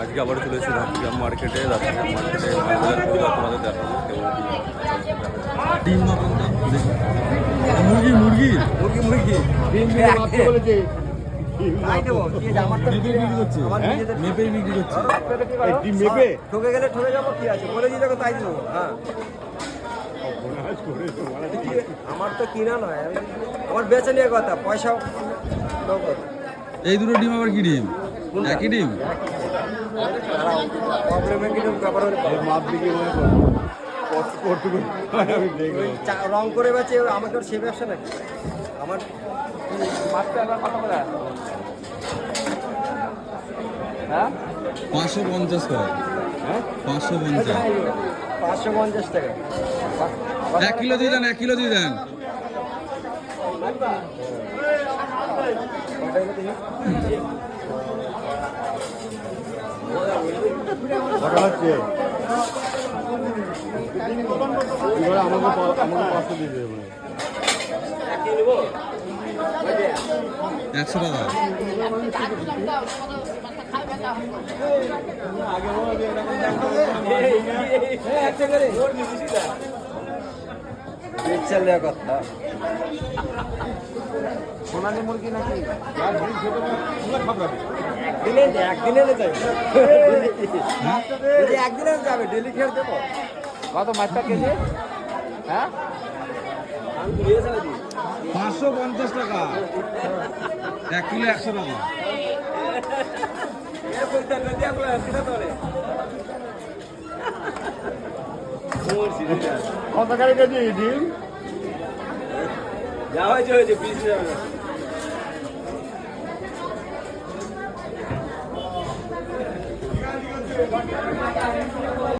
আজকে আবার চলে এসেছি রাত্রিগ্রাম মার্কেটে। রাত্রিগ্রাম মার্কেটে মালবাজার করি আপনাদের দেখাবো ডিম মাখন দাম মুরগি মুরগি মুরগি মুরগি ডিম দিয়ে মাপতে বলেছে মেপে বিক্রি করছে ডিম মেপে ঠকে গেলে ঠকে যাবো কি আছে বলে দিয়ে দেখো তাই দেবো। হ্যাঁ আমার তো কিনা নয় আমার বেচে নিয়ে কথা পয়সা এই দুটো ডিম আবার কি ডিম একই ডিম রং করে বেচে আমাকে সে ব্যবসা নাকি আমার 550 করে 550 টাকা 1 কিলো দিয়ে দেন 1 কিলো দিয়ে দেন আমাকে 500 দিয়ে দেবে 100 টাকা কথা সোনালী মুরগি নাকি একদিনে যাবে ডেলি খেয়ে দেবো কত মাছটা কেজি হ্যাঁ 550 টাকা 1 কিলো 100 টাকা কত টাকা কেজি ডিম যা হয়েছে 20 টাকা